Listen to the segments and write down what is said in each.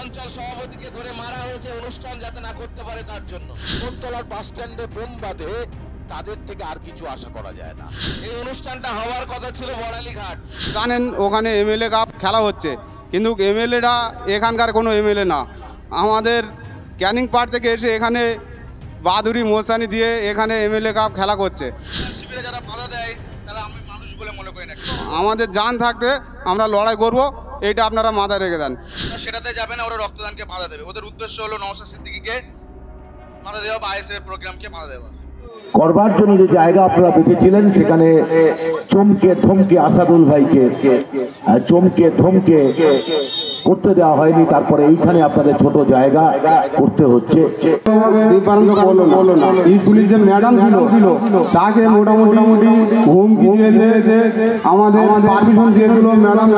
অঞ্চল সভাপতিকে ধরে মারা হয়েছে অনুষ্ঠান যাতে না করতে পারে তার জন্য। কোটতলার বাস স্ট্যান্ডে বোম বাঁধে তাদের থেকে আর কিছু আশা করা যায় না। এই অনুষ্ঠানটা হওয়ার কথা ছিল বড়ালীঘাট। জানেন ওখানে এমএলএ কাপ খেলা হচ্ছে, কিন্তু এমএলএরা এখানকার কোনো এমএলএ না। আমাদের ক্যানিং পার্ক থেকে এসে এখানে বাহাদুরি মোসানি দিয়ে এখানে এমএলএ কাপ খেলা করছে। শিবিরে যারা বাধা দেয় তারা আমি মানুষ বলে মনে করি না। আমাদের জান থাকতে আমরা লড়াই করব, এইটা আপনারা মাথায় রেখে দেন। সেটাতে যাবে না, ওরা রক্তদানকে বাধা দেবে। ওদের উদ্দেশ্য হলো নওশাদ সিদ্দিকীকে বাধা দেওয়া বা আইএসএফ প্রোগ্রামকে বাধা দেওয়া। করবার জন্য যে জায়গা আপনারা বেঁচেছিলেন সেখানে চমকে থমকে আসাদুল ভাইকে চমকে থমকে করতে দেওয়া হয়নি, তারপরে এইখানে আপনাদের ছোট জায়গা করতে হচ্ছে। পুলিশের ম্যাডাম ছিল, তাকে মোটামুটি হুমকি দিয়েছে, আমাদের পারমিশন দিয়েছিল। ম্যাডাম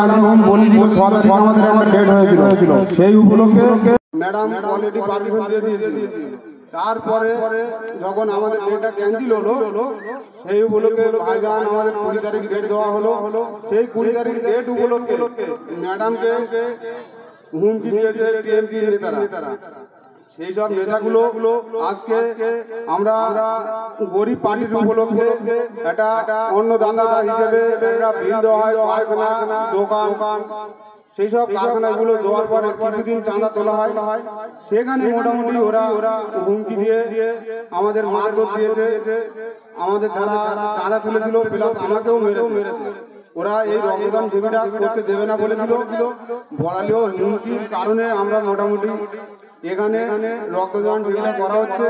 বলেছিল 6 তারিখ আমাদের একটা ডেট হয়েছিল, সেই উপলক্ষে ম্যাডাম অলরেডি পারমিশন দিয়ে দিয়েছে। তারপরে যখন আমাদের ডেটটা ক্যান্সেল হলো, সেই উপলক্ষে ভাইজান আমাদের 20 তারিখ ডেট দেওয়া হলো। সেই 20 তারিখ ডেট উপলক্ষে ম্যাডামকে হুমকি দিয়েছে টিএমসির নেতারা। সেই সব নেতাগুলো আজকে আমরা গরিব পার্টির উপলক্ষে একটা অন্নদাতা হিসেবে বিল দেওয়া হয়, কারখানা দোকান, সেই সব কারখানাগুলো দেওয়ার পরে কিছুদিন চাঁদা তোলা হয়। সেখানে মোটামুটি ওরা হুমকি দিয়ে আমাদের মারধর দিয়েছে। আমাদের যারা চাঁদা তুলেছিল প্লাস আমাকেও মেরেছে। ওরা এই রক্তদান শিবিরটা করতে দেবে না বলেছিল। বড়ালিও হুমকির কারণে আমরা মোটামুটি এখানে রক্তদান শিবিরটা করা হচ্ছে।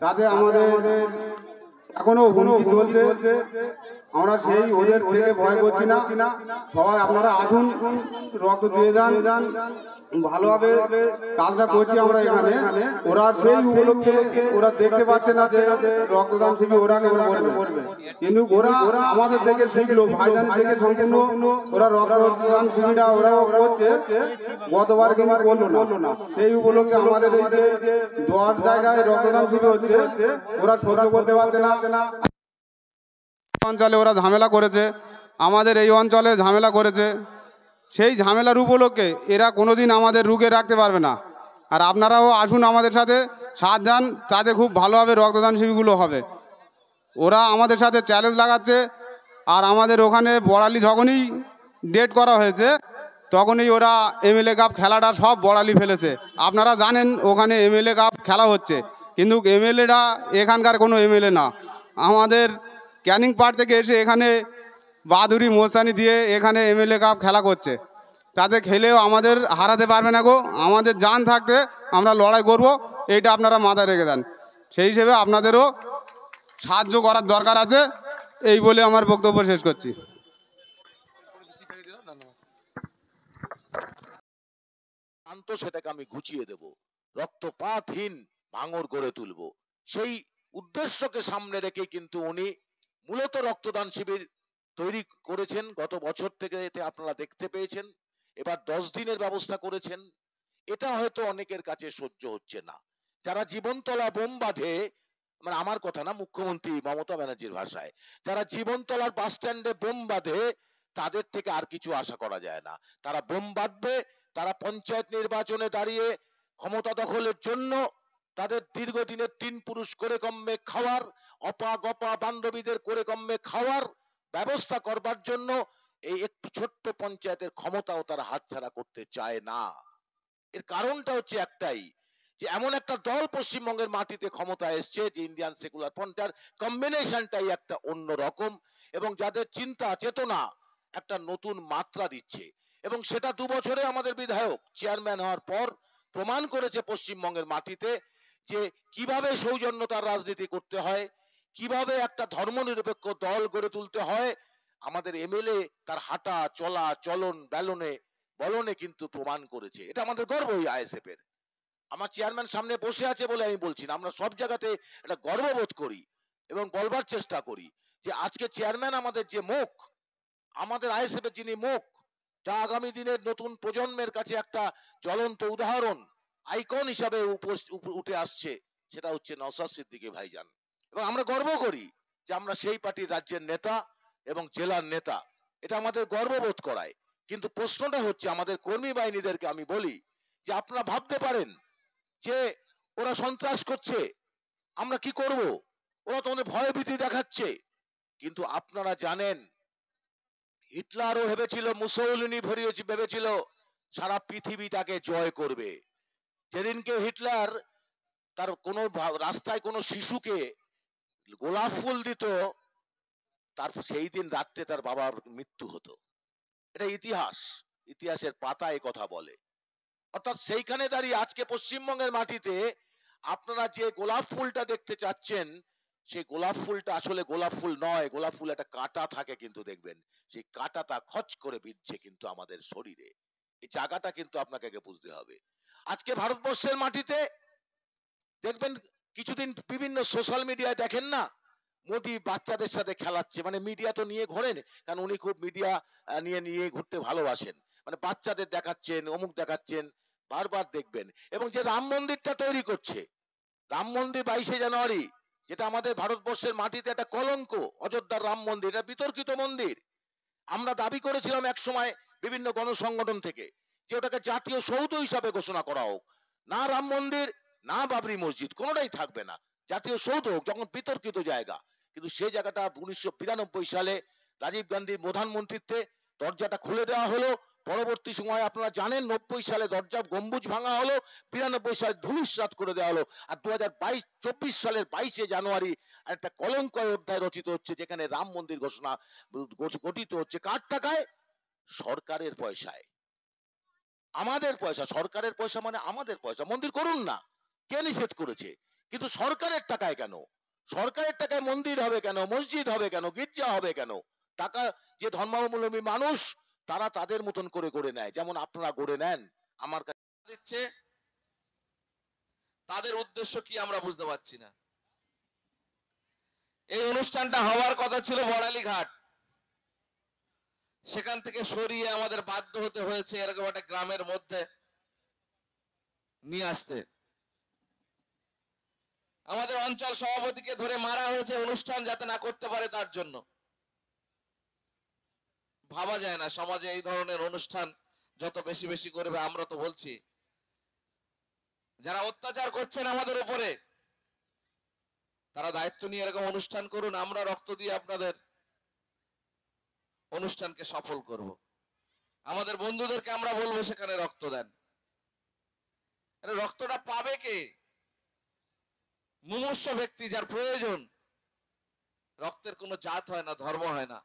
তাতে আমাদের এখনো হুমকি চলছে। আমরা সেই ওদের থেকে ভয় করছি না। সবাই আপনারা আসুন, রক্ত দিয়ে যান, ভালোভাবে কাজটা করছি আমরা এখানে। ওরা সেই উপলক্ষে ওরা দেখতে পাচ্ছে না যে রক্তদান শিবির ওরা কেন করবে, কিন্তু ওরা আমাদের থেকে শিখলো, ভাইজান থেকে সম্পূর্ণ ওরা রক্তদান শিবিরটা ওরা করছে। গতবার কিন্তু করলো না। সেই উপলক্ষে আমাদের এই যে 10 জায়গায় রক্তদান শিবির হচ্ছে, ওরা সহ্য করতে পারছে না। অঞ্চলে ওরা ঝামেলা করেছে, আমাদের এই অঞ্চলে ঝামেলা করেছে। সেই ঝামেলার উপলক্ষে এরা কোনোদিন আমাদের রুখে রাখতে পারবে না। আর আপনারাও আসুন আমাদের সাথে সাথ দেন, তাতে খুব ভালোভাবে রক্তদান শিবিরগুলো হবে। ওরা আমাদের সাথে চ্যালেঞ্জ লাগাচ্ছে। আর আমাদের ওখানে বড়ালি যখনই ডেট করা হয়েছে তখনই ওরা এমএলএ কাপ খেলাটা সব বড়ালি ফেলেছে। আপনারা জানেন ওখানে এমএলএ কাপ খেলা হচ্ছে, কিন্তু এমএলএরা এখানকার কোনো এমএলএ না। আমাদের ক্যানিং পার্ক থেকে এসে এখানে বাহাদুরি মোসানি দিয়ে এখানে এমএলএ কাপ খেলা করছে। তাতে খেলেও আমাদের হারাতে পারবে না গো। আমাদের জান থাকতে আমরা লড়াই করব, এইটা আপনারা মাথায় রেখে দেন। সেই হিসেবে আপনাদেরও সাহায্য করার দরকার আছে, এই বলে আমার বক্তব্য শেষ করছি। সেটাকে আমি ঘুচিয়ে দেব, রক্তপাতহীন ভাঙর গড়ে তুলব, সেই উদ্দেশ্যকে সামনে রেখে কিন্তু উনি মূলত রক্তদান শিবির তৈরি করেছেন। গত বছর থেকে এতে আপনারা দেখতে পেয়েছেন। এবার 10 দিনের ব্যবস্থা করেছেন। এটা হয়তো অনেকের কাছে সহ্য হচ্ছে না। যারা জীবনতলা বোম বাঁধে, মানে আমার কথা না, মুখ্যমন্ত্রী মমতা ব্যানার্জির ভাষায়, যারা জীবনতলার বাস স্ট্যান্ডে বোম বাঁধে তাদের থেকে আর কিছু আশা করা যায় না। তারা বোম বাঁধবে, তারা পঞ্চায়েত নির্বাচনে দাঁড়িয়ে ক্ষমতা দখলের জন্য তাদের দীর্ঘদিনের 3 পুরুষ করে কমবে খাওয়ার, অপা গপা বান্ধবীদের করে কমবে খাওয়ার ব্যবস্থা করবার জন্য এই একটু ছোট্ট পঞ্চায়েতের ক্ষমতাও তারা হাতছাড়া করতে চায় না। এর কারণটা হচ্ছে একটাই, যে এমন একটা দল পশ্চিমবঙ্গের মাটিতে ক্ষমতা এসছে যে ইন্ডিয়ান সেকুলার ফ্রন্টের কম্বিনেশনটাই একটা অন্য রকম, এবং যাদের চিন্তা চেতনা একটা নতুন মাত্রা দিচ্ছে। এবং সেটা 2 বছরে আমাদের বিধায়ক চেয়ারম্যান হওয়ার পর প্রমাণ করেছে পশ্চিমবঙ্গের মাটিতে যে কিভাবে সৌজন্যতার রাজনীতি করতে হয়, কিভাবে একটা ধর্মনিরপেক্ষ দল গড়ে তুলতে হয়। আমাদের এমএলএ তার হাঁটা চলা চলন বলনে কিন্তু প্রমাণ করেছে। এটা আমাদের গর্ব এই আইএসএফ এর। আমার চেয়ারম্যান সামনে বসে আছে বলে আমি বলছি না, আমরা সব জায়গাতে একটা গর্ববোধ করি এবং বলবার চেষ্টা করি যে আজকে চেয়ারম্যান আমাদের যে মুখ, আমাদের আইএসএফ এর যিনি মুখ, তা আগামী দিনের নতুন প্রজন্মের কাছে একটা জ্বলন্ত উদাহরণ, আইকন হিসাবে উঠে আসছে, সেটা হচ্ছে নওশাদ সিদ্দিকী ভাইজান। এবং আমরা গর্ব করি যে আমরা সেই পার্টির রাজ্যের নেতা এবং জেলার নেতা, এটা আমাদের গর্ববোধ করায়। কিন্তু প্রশ্নটা হচ্ছে আমাদের কর্মী বাহিনীদেরকে আমি বলি যে আপনারা ভাবতে পারেন যে ওরা সন্ত্রাস করছে, আমরা কি করব, ওরা তো আমাদের ভয়ভীতি দেখাচ্ছে। কিন্তু আপনারা জানেন হিটলারও ভেবেছিল, মুসোলিনি ভেবেছিল সারা পৃথিবীটাকে জয় করবে। যেদিনকে হিটলার তার কোনো রাস্তায় কোনো শিশুকে গোলাপ ফুল দিত, তার সেই দিন রাত্রে তার বাবার মৃত্যু হতো। এটা ইতিহাস, ইতিহাসের পাতায় কথা বলে। অর্থাৎ সেইখানে দাঁড়িয়ে আজকে পশ্চিমবঙ্গের মাটিতে আপনারা যে গোলাপ ফুলটা দেখতে চাচ্ছেন, সেই গোলাপ ফুলটা আসলে গোলাপ ফুল নয়। গোলাপ ফুল একটা কাঁটা থাকে, কিন্তু দেখবেন সেই কাঁটাটা খচ করে বিঁধছে কিন্তু আমাদের শরীরে। এই জায়গাটা কিন্তু আপনাকে বুঝতে হবে। আজকে ভারতবর্ষের মাটিতে দেখবেন কিছুদিন বিভিন্ন সোশ্যাল মিডিয়ায় দেখেন না, মোদি বাচ্চাদের সাথে খেলাচ্ছে, মানে মিডিয়া তো নিয়ে ঘোরেন, কারণ উনি খুব মিডিয়া নিয়ে ঘুরতে ভালোবাসেন, মানে বাচ্চাদের দেখাচ্ছেন, অমুক দেখাচ্ছেন, বারবার দেখবেন। এবং যে রাম মন্দিরটা তৈরি করছে, রাম মন্দির 22শে জানুয়ারি, যেটা আমাদের ভারতবর্ষের মাটিতে একটা কলঙ্ক, অযোধ্যার রাম মন্দির, এটা বিতর্কিত মন্দির। আমরা দাবি করেছিলাম এক সময় বিভিন্ন গণসংগঠন থেকে যে ওটাকে জাতীয় সৌধ হিসাবে ঘোষণা করা হোক, না রাম মন্দির না বাবরি মসজিদ কোনোটাই থাকবে না, জাতীয় সৌধ হোক, যখন বিতর্কিত জায়গা। কিন্তু সেই জায়গাটা 1992 সালে রাজীব গান্ধীর প্রধানমন্ত্রীত্বে দরজাটা খুলে দেওয়া হলো। পরবর্তী সময় আপনারা জানেন 90 সালে দরজা গম্বুজ ভাঙা হলো, 92 সালে ধূলিসাৎ করে দেওয়া হলো, আর 2024 সালের 22শে জানুয়ারি একটা কলঙ্কর অধ্যায় রচিত হচ্ছে, যেখানে রাম মন্দির ঘোষণা গঠিত হচ্ছে। কার টাকায়? সরকারের পয়সায়, আমাদের পয়সা। সরকারের পয়সা মানে আমাদের পয়সা। মন্দির করুন না, কে নিষেধ করেছে? কিন্তু সরকারের টাকায় কেন? সরকারের টাকায় মন্দির হবে কেন, মসজিদ হবে কেন, গির্জা হবে কেন? টাকা যে ধর্মাবলম্বী মানুষ তারা তাদের মতন করে গড়ে নেয়, যেমন আপনারা গড়ে নেন। আমার কাছে দিচ্ছে, তাদের উদ্দেশ্য কি আমরা বুঝতে পারছি না। এই অনুষ্ঠানটা হওয়ার কথা ছিল বড়ালি ঘাট, সেখান থেকে সরিয়ে আমাদের বাধ্য হতে হয়েছে এরকম একটা গ্রামের মধ্যে নিয়ে আসতে। আমাদের অঞ্চল সভাপতিকে ধরে মারা হয়েছে অনুষ্ঠান যাতে না করতে পারে তার জন্য। ভাবা যায় না সমাজে এই ধরনের অনুষ্ঠান যত বেশি বেশি করবে। আমরা তো বলছি যারা অত্যাচার করছেন আমাদের উপরে, তারা দায়িত্ব নিয়ে এরকম অনুষ্ঠান করুন, আমরা রক্ত দিয়ে আপনাদের অনুষ্ঠানকে সফল করব। আমাদের বন্ধুদেরকে আমরা বলবো সেখানে রক্ত দেন। রক্তটা পাবে কে? মুমূর্ষু ব্যক্তি যার প্রয়োজন। রক্তের কোনো জাত হয় না, ধর্ম হয় না।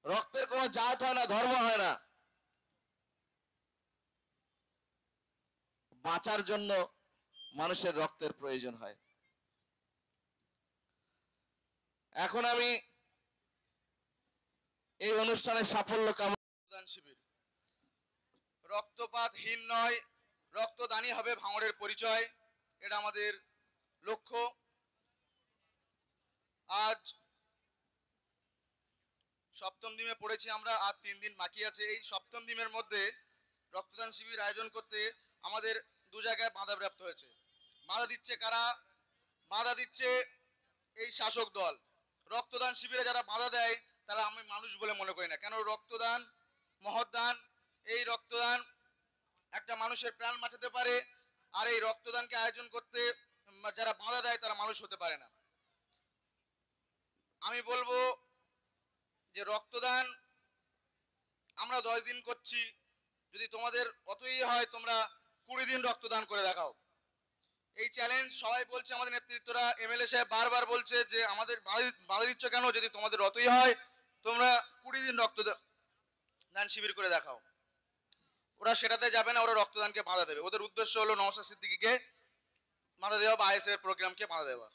রক্তের কোনো জাত হয় না, ধর্ম হয় না। বাঁচার জন্য মানুষের রক্তের প্রয়োজন হয়। এখন আমি এই অনুষ্ঠানের সাফল্য কামনা। শিবির রক্তপাতহীন নয়, রক্তদানই হবে ভাঙড়ের পরিচয়, এটা আমাদের লক্ষ্য। আজ সপ্তম দিনে পড়েছি আমরা, আর 3 দিন বাকি আছে। এই সপ্তম দিনের মধ্যে রক্তদান শিবির আয়োজন করতে আমাদের 2 জায়গায় বাধাপ্রাপ্ত হয়েছে। বাধা দিচ্ছে কারা? বাধা দিচ্ছে এই শাসক দল। রক্তদান শিবিরে যারা বাধা দেয় তারা আমি মানুষ বলে মনে করি না। কেন? রক্তদান মহৎদান, এই রক্তদান একটা মানুষের প্রাণ বাঁচাতে পারে, আর এই রক্তদানকে আয়োজন করতে যারা বাধা দেয় তারা মানুষ হতে পারে না। আমি বলবো যে রক্তদান আমরা 10 দিন করছি, যদি তোমাদের অতই হয় তোমরা 20 দিন রক্তদান করে দেখাও। এই চ্যালেঞ্জ সবাই বলছে, আমাদের নেতৃত্বরা, এমএলএ সাহেব বারবার বলছে যে আমাদের বাধা দিচ্ছ কেন? যদি তোমাদের অতই হয় তোমরা 20 দিন রক্তদান শিবির করে দেখাও। ওরা সেটাতে যাবে না, ওরা রক্তদানকে বাধা দেবে। ওদের উদ্দেশ্য হলো নওশাদ সিদ্দিকীকে বাধা দেওয়া বা আইএসএফ প্রোগ্রামকে বাধা দেওয়া।